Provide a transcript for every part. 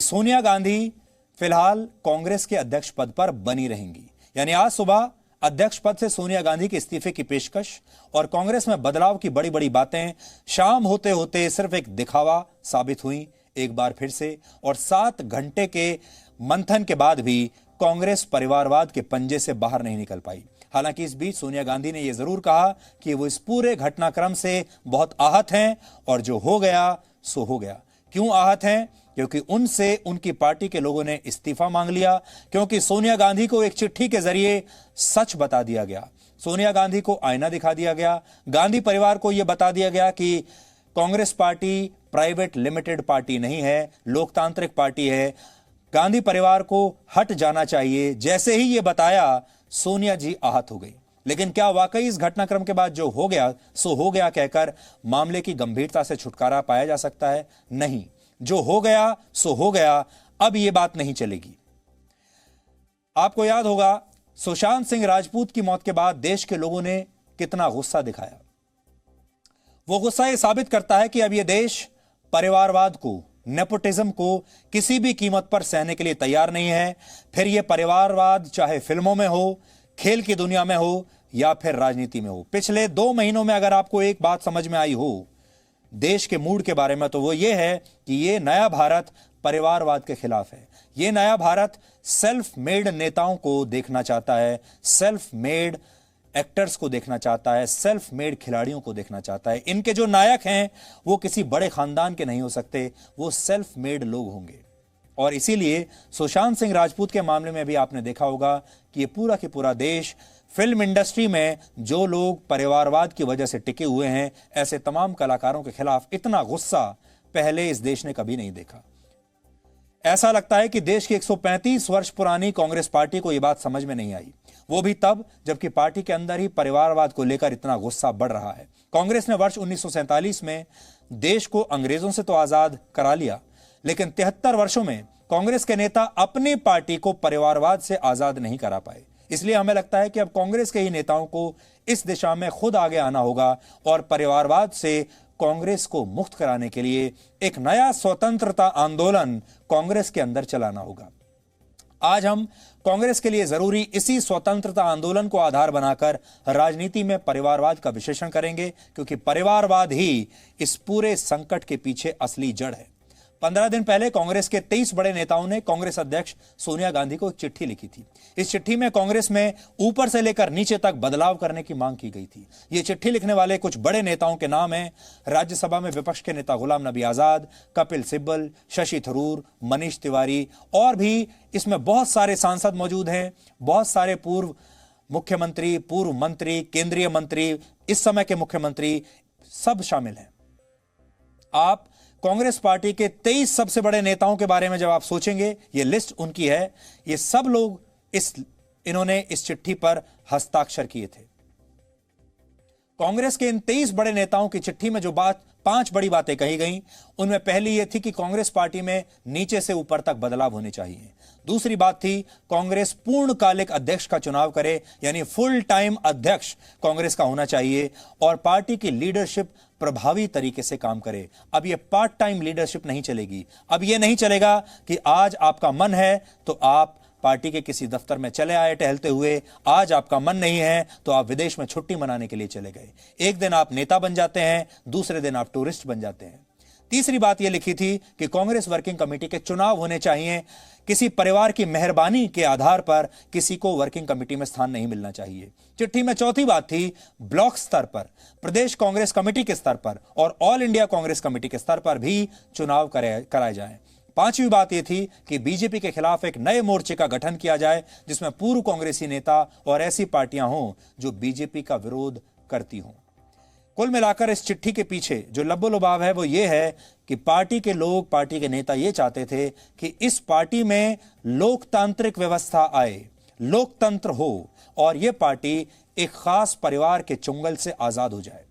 सोनिया गांधी फिलहाल कांग्रेस के अध्यक्ष पद पर बनी रहेंगी। यानी आज सुबह अध्यक्ष पद से सोनिया गांधी के इस्तीफे की पेशकश और कांग्रेस में बदलाव की बड़ी बड़ी बातें शाम होते होते सिर्फ एक दिखावा साबित हुई एक बार फिर से। और 7 घंटे के मंथन के बाद भी कांग्रेस परिवारवाद के पंजे से बाहर नहीं निकल पाई। हालांकि इस बीच सोनिया गांधी ने यह जरूर कहा कि वो इस पूरे घटनाक्रम से बहुत आहत हैं और जो हो गया सो हो गया। क्यों आहत हैं? क्योंकि उनसे उनकी पार्टी के लोगों ने इस्तीफा मांग लिया, क्योंकि सोनिया गांधी को एक चिट्ठी के जरिए सच बता दिया गया। सोनिया गांधी को आईना दिखा दिया गया। गांधी परिवार को यह बता दिया गया कि Congress party private limited party नहीं है, लोकतांत्रिक पार्टी है। गांधी परिवार को हट जाना चाहिए। जैसे ही यह बताया सोनिया जी आहत हो गई। लेकिन क्या वाकई इस घटनाक्रम के बाद जो हो गया सो हो गया कहकर मामले की गंभीरता से छुटकारा पाया जा सकता है? नहीं, जो हो गया सो हो गया। अब यह बात नहीं चलेगी। आपको याद होगा सुशांत सिंह राजपूत की मौत के बाद देश के लोगों ने कितना गुस्सा दिखाया। वो गुस्सा यह साबित करता है कि अब यह देश परिवारवाद को, नेपोटिज्म को किसी भी कीमत पर सहने के लिए तैयार नहीं है। फिर यह परिवारवाद चाहे फिल्मों में हो, खेल की दुनिया में हो या फिर राजनीति में हो। पिछले 2 महीनों में अगर आपको एक बात समझ में आई हो देश के मूड के बारे में, तो वो ये है कि ये नया भारत परिवारवाद के खिलाफ है। ये नया भारत सेल्फ मेड नेताओं को देखना चाहता है, सेल्फ मेड एक्टर्स को देखना चाहता है, सेल्फ मेड खिलाड़ियों को देखना चाहता है। इनके जो नायक हैं वो किसी बड़े खानदान के नहीं हो सकते, वो सेल्फ मेड लोग होंगे। और इसीलिए सुशांत सिंह राजपूत के मामले में भी आपने देखा होगा कि ये पूरा के पूरा देश, फिल्म इंडस्ट्री में जो लोग परिवारवाद की वजह से टिके हुए हैं, ऐसे तमाम कलाकारों के खिलाफ इतना गुस्सा पहले इस देश ने कभी नहीं देखा। ऐसा लगता है कि देश की 135 वर्ष पुरानी कांग्रेस पार्टी को यह बात समझ में नहीं आई, वो भी तब जबकि पार्टी के अंदर ही परिवारवाद को लेकर इतना गुस्सा बढ़ रहा है। कांग्रेस ने वर्ष 1947 में देश को अंग्रेजों से तो आजाद करा लिया, लेकिन 73 वर्षों में कांग्रेस के नेता अपनी पार्टी को परिवारवाद से आजाद नहीं करा पाए। इसलिए हमें लगता है कि अब कांग्रेस के ही नेताओं को इस दिशा में खुद आगे आना होगा और परिवारवाद से कांग्रेस को मुक्त कराने के लिए एक नया स्वतंत्रता आंदोलन कांग्रेस के अंदर चलाना होगा। आज हम कांग्रेस के लिए जरूरी इसी स्वतंत्रता आंदोलन को आधार बनाकर राजनीति में परिवारवाद का विश्लेषण करेंगे, क्योंकि परिवारवाद ही इस पूरे संकट के पीछे असली जड़ है। 15 दिन पहले कांग्रेस के 23 बड़े नेताओं ने कांग्रेस अध्यक्ष सोनिया गांधी को एक चिट्ठी लिखी थी। इस चिट्ठी में कांग्रेस में ऊपर से लेकर नीचे तक बदलाव करने की मांग की गई थी। ये चिट्ठी लिखने वाले कुछ बड़े नेताओं के नाम हैं। राज्यसभा में विपक्ष के नेता गुलाम नबी आजाद, कपिल सिब्बल, शशि थरूर, मनीष तिवारी और भी इसमें बहुत सारे सांसद मौजूद हैं। बहुत सारे पूर्व मुख्यमंत्री, पूर्व मंत्री, केंद्रीय मंत्री, इस समय के मुख्यमंत्री सब शामिल हैं। आप कांग्रेस पार्टी के 23 सबसे बड़े नेताओं के बारे में जब आप सोचेंगे, ये लिस्ट उनकी है, ये सब लोग इन्होंने इस चिट्ठी पर हस्ताक्षर किए थे। कांग्रेस के इन 23 बड़े नेताओं की चिट्ठी में जो 5 बड़ी बातें कही गईं, उनमें पहली यह थी कि कांग्रेस पार्टी में नीचे से ऊपर तक बदलाव होने चाहिए। दूसरी बात थी कांग्रेस पूर्णकालिक अध्यक्ष का चुनाव करे, यानी फुल टाइम अध्यक्ष कांग्रेस का होना चाहिए और पार्टी की लीडरशिप प्रभावी तरीके से काम करे। अब यह पार्ट टाइम लीडरशिप नहीं चलेगी। अब यह नहीं चलेगा कि आज आपका मन है तो आप पार्टी के किसी दफ्तर में चले आए टहलते हुए, आज आपका मन नहीं है तो आप विदेश में छुट्टी मनाने के लिए चले गए। एक दिन आप नेता बन जाते हैं, दूसरे दिन आप टूरिस्ट बन जाते हैं। तीसरी बात यह लिखी थी कि कांग्रेस वर्किंग कमेटी के चुनाव होने चाहिए। किसी परिवार की मेहरबानी के आधार पर किसी को वर्किंग कमेटी में स्थान नहीं मिलना चाहिए। चिट्ठी में चौथी बात थी ब्लॉक स्तर पर, प्रदेश कांग्रेस कमेटी के स्तर पर और ऑल इंडिया कांग्रेस कमेटी के स्तर पर भी चुनाव कराए जाएं। पांचवी बात यह थी कि बीजेपी के खिलाफ एक नए मोर्चे का गठन किया जाए, जिसमें पूर्व कांग्रेसी नेता और ऐसी पार्टियां हों जो बीजेपी का विरोध करती हों। कुल मिलाकर इस चिट्ठी के पीछे जो लब्बो-लुबाब है वो ये है कि पार्टी के लोग, पार्टी के नेता ये चाहते थे कि इस पार्टी में लोकतांत्रिक व्यवस्था आए, लोकतंत्र हो और यह पार्टी एक खास परिवार के चुंगल से आजाद हो जाए।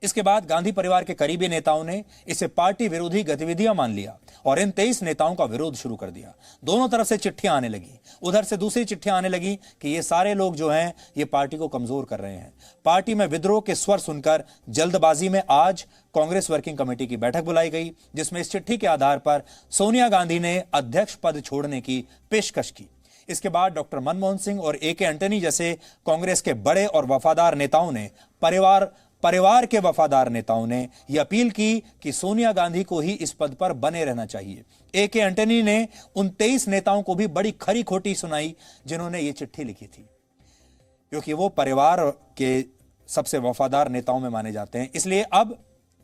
इसके बाद गांधी परिवार के करीबी नेताओं ने इसे पार्टी विरोधी गतिविधियां मान लिया और इन 23 नेताओं का विरोध शुरू कर दिया। दोनों तरफ से चिट्ठियां आने लगी, उधर से दूसरी चिट्ठियां आने लगी कि ये सारे लोग जो हैं ये पार्टी को कमजोर कर रहे हैं। पार्टी में विद्रोह के स्वर सुनकर जल्दबाजी में आज कांग्रेस वर्किंग कमेटी की बैठक बुलाई गई, जिसमें इस चिट्ठी के आधार पर सोनिया गांधी ने अध्यक्ष पद छोड़ने की पेशकश की। इसके बाद डॉक्टर मनमोहन सिंह और ए.के. एंटनी जैसे कांग्रेस के बड़े और वफादार नेताओं ने परिवार के वफादार नेताओं ने यह अपील की कि सोनिया गांधी को ही इस पद पर बने रहना चाहिए। ए.के. एंटनी ने उन 23 नेताओं को भी बड़ी खरी खोटी सुनाई जिन्होंने ये चिट्ठी लिखी थी, क्योंकि वो परिवार के सबसे वफादार नेताओं में माने जाते हैं। इसलिए अब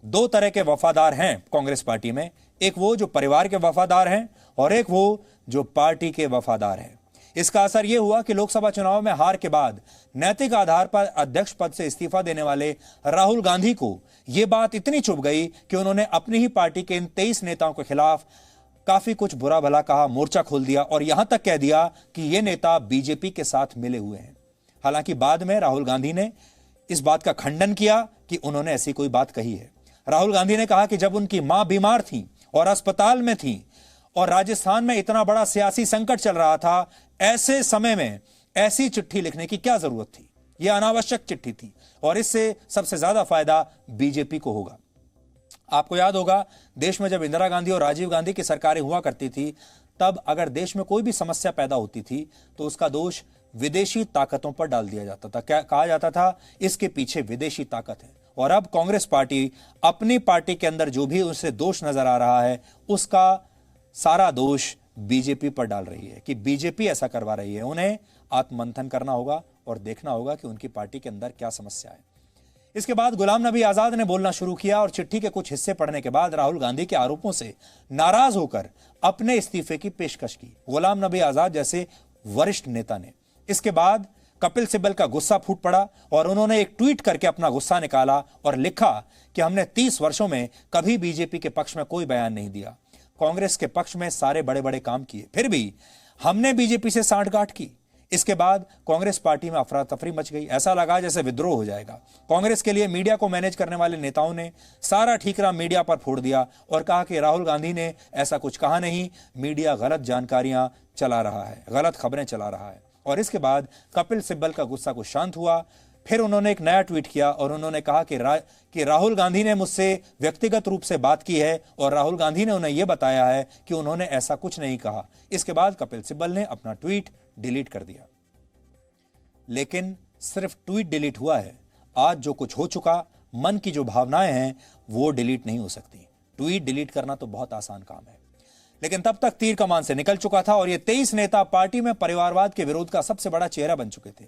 दो तरह के वफादार हैं कांग्रेस पार्टी में, एक वो जो परिवार के वफादार हैं और एक वो जो पार्टी के वफादार हैं। इसका असर यह हुआ कि लोकसभा चुनाव में हार के बाद नैतिक आधार पर अध्यक्ष पद से इस्तीफा देने वाले राहुल गांधी को यह बात इतनी चुभ गई कि उन्होंने अपनी ही पार्टी के इन 23 नेताओं के खिलाफ काफी कुछ बुरा भला कहा, मोर्चा खोल दिया और यहां तक कह दिया कि ये नेता बीजेपी के साथ मिले हुए हैं। हालांकि बाद में राहुल गांधी ने इस बात का खंडन किया कि उन्होंने ऐसी कोई बात कही है। राहुल गांधी ने कहा कि जब उनकी मां बीमार थी और अस्पताल में थी और राजस्थान में इतना बड़ा सियासी संकट चल रहा था, ऐसे समय में ऐसी चिट्ठी लिखने की क्या जरूरत थी। यह अनावश्यक चिट्ठी थी और इससे सबसे ज्यादा फायदा बीजेपी को होगा। आपको याद होगा, देश में जब इंदिरा गांधी और राजीव गांधी की सरकारें हुआ करती थी, तब अगर देश में कोई भी समस्या पैदा होती थी तो उसका दोष विदेशी ताकतों पर डाल दिया जाता था। क्या कहा जाता था? इसके पीछे विदेशी ताकत है। और अब कांग्रेस पार्टी अपनी पार्टी के अंदर जो भी उसे दोष नजर आ रहा है, उसका सारा दोष बीजेपी पर डाल रही है कि बीजेपी ऐसा करवा रही है। उन्हें आत्ममंथन करना होगा और देखना होगा कि उनकी पार्टी के अंदर क्या समस्या है। इसके बाद गुलाम नबी आजाद ने बोलना शुरू किया और चिट्ठी के कुछ हिस्से पढ़ने के बाद राहुल गांधी के आरोपों से नाराज होकर अपने इस्तीफे की पेशकश की, गुलाम नबी आजाद जैसे वरिष्ठ नेता ने। इसके बाद कपिल सिब्बल का गुस्सा फूट पड़ा और उन्होंने एक ट्वीट करके अपना गुस्सा निकाला और लिखा कि हमने 30 वर्षों में कभी बीजेपी के पक्ष में कोई बयान नहीं दिया, कांग्रेस के पक्ष में सारे बड़े बड़े काम किए, फिर भी हमने बीजेपी से सांठगांठ की। इसके बाद कांग्रेस पार्टी में अफरा तफरी मच गई। ऐसा लगा जैसे विद्रोह हो जाएगा। कांग्रेस के लिए मीडिया को मैनेज करने वाले नेताओं ने सारा ठीकरा मीडिया पर फोड़ दिया और कहा कि राहुल गांधी ने ऐसा कुछ कहा नहीं, मीडिया गलत जानकारियां चला रहा है, गलत खबरें चला रहा है। और इसके बाद कपिल सिब्बल का गुस्सा कुछ शांत हुआ। फिर उन्होंने एक नया ट्वीट किया और उन्होंने कहा कि राहुल गांधी ने मुझसे व्यक्तिगत रूप से बात की है और राहुल गांधी ने उन्हें यह बताया है कि उन्होंने ऐसा कुछ नहीं कहा। इसके बाद कपिल सिब्बल ने अपना ट्वीट डिलीट कर दिया। लेकिन सिर्फ ट्वीट डिलीट हुआ है, आज जो कुछ हो चुका, मन की जो भावनाएं हैं वो डिलीट नहीं हो सकती। ट्वीट डिलीट करना तो बहुत आसान काम है, लेकिन तब तक तीर कमान से निकल चुका था और ये 23 नेता पार्टी में परिवारवाद के विरोध का सबसे बड़ा चेहरा बन चुके थे।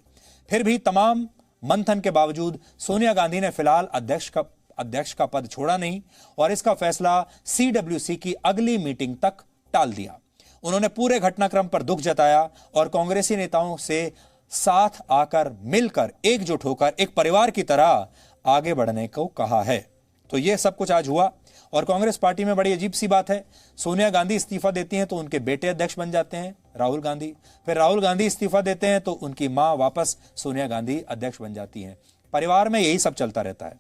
फिर भी तमाम मंथन के बावजूद सोनिया गांधी ने फिलहाल अध्यक्ष का पद छोड़ा नहीं और इसका फैसला CWC की अगली मीटिंग तक टाल दिया। उन्होंने पूरे घटनाक्रम पर दुख जताया और कांग्रेसी नेताओं से साथ आकर, मिलकर, एकजुट होकर एक परिवार की तरह आगे बढ़ने को कहा है। तो यह सब कुछ आज हुआ और कांग्रेस पार्टी में बड़ी अजीब सी बात है। सोनिया गांधी इस्तीफा देती हैं तो उनके बेटे अध्यक्ष बन जाते हैं राहुल गांधी, फिर राहुल गांधी इस्तीफा देते हैं तो उनकी मां वापस सोनिया गांधी अध्यक्ष बन जाती हैं। परिवार में यही सब चलता रहता है।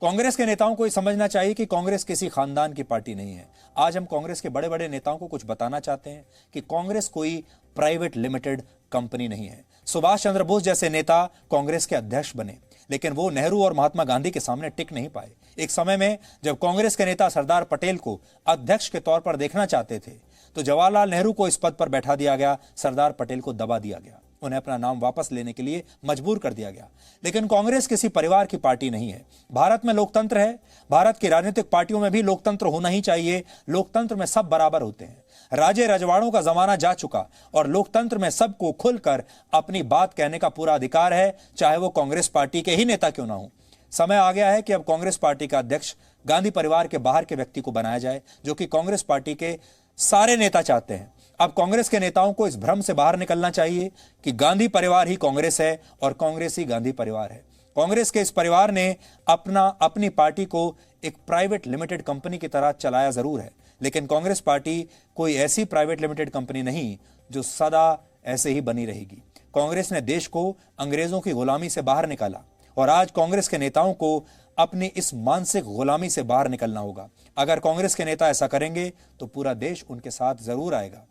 कांग्रेस के नेताओं को यह समझना चाहिए कि कांग्रेस किसी खानदान की पार्टी नहीं है। आज हम कांग्रेस के बड़े बड़े नेताओं को कुछ बताना चाहते हैं कि कांग्रेस कोई प्राइवेट लिमिटेड कंपनी नहीं है। सुभाष चंद्र बोस जैसे नेता कांग्रेस के अध्यक्ष बने, लेकिन वो नेहरू और महात्मा गांधी के सामने टिक नहीं पाए। एक समय में जब कांग्रेस के नेता सरदार पटेल को अध्यक्ष के तौर पर देखना चाहते थे तो जवाहरलाल नेहरू को इस पद पर बैठा दिया गया, सरदार पटेल को दबा दिया गया, उन्हें अपना नाम वापस लेने के लिए मजबूर कर दिया गया। लेकिन कांग्रेस किसी परिवार की पार्टी नहीं है। भारत में लोकतंत्र है, भारत की राजनीतिक पार्टियों में भी लोकतंत्र होना ही चाहिए। लोकतंत्र में सब बराबर होते हैं। राजे रजवाड़ों का जमाना जा चुका और लोकतंत्र में सबको खुलकर अपनी बात कहने का पूरा अधिकार है, चाहे वो कांग्रेस पार्टी के ही नेता क्यों ना हो। समय आ गया है कि अब कांग्रेस पार्टी का अध्यक्ष गांधी परिवार के बाहर के व्यक्ति को बनाया जाए, जो कि कांग्रेस पार्टी के सारे नेता चाहते हैं। अब कांग्रेस के नेताओं को इस भ्रम से बाहर निकलना चाहिए कि गांधी परिवार ही कांग्रेस है और कांग्रेस ही गांधी परिवार है। कांग्रेस के इस परिवार ने अपनी पार्टी को एक प्राइवेट लिमिटेड कंपनी की तरह चलाया जरूर है, लेकिन कांग्रेस पार्टी कोई ऐसी प्राइवेट लिमिटेड कंपनी नहीं जो सदा ऐसे ही बनी रहेगी। कांग्रेस ने देश को अंग्रेजों की गुलामी से बाहर निकाला और आज कांग्रेस के नेताओं को अपनी इस मानसिक गुलामी से बाहर निकलना होगा। अगर कांग्रेस के नेता ऐसा करेंगे तो पूरा देश उनके साथ जरूर आएगा।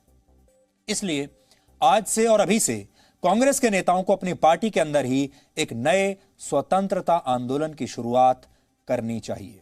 इसलिए आज से और अभी से कांग्रेस के नेताओं को अपनी पार्टी के अंदर ही एक नए स्वतंत्रता आंदोलन की शुरुआत करनी चाहिए।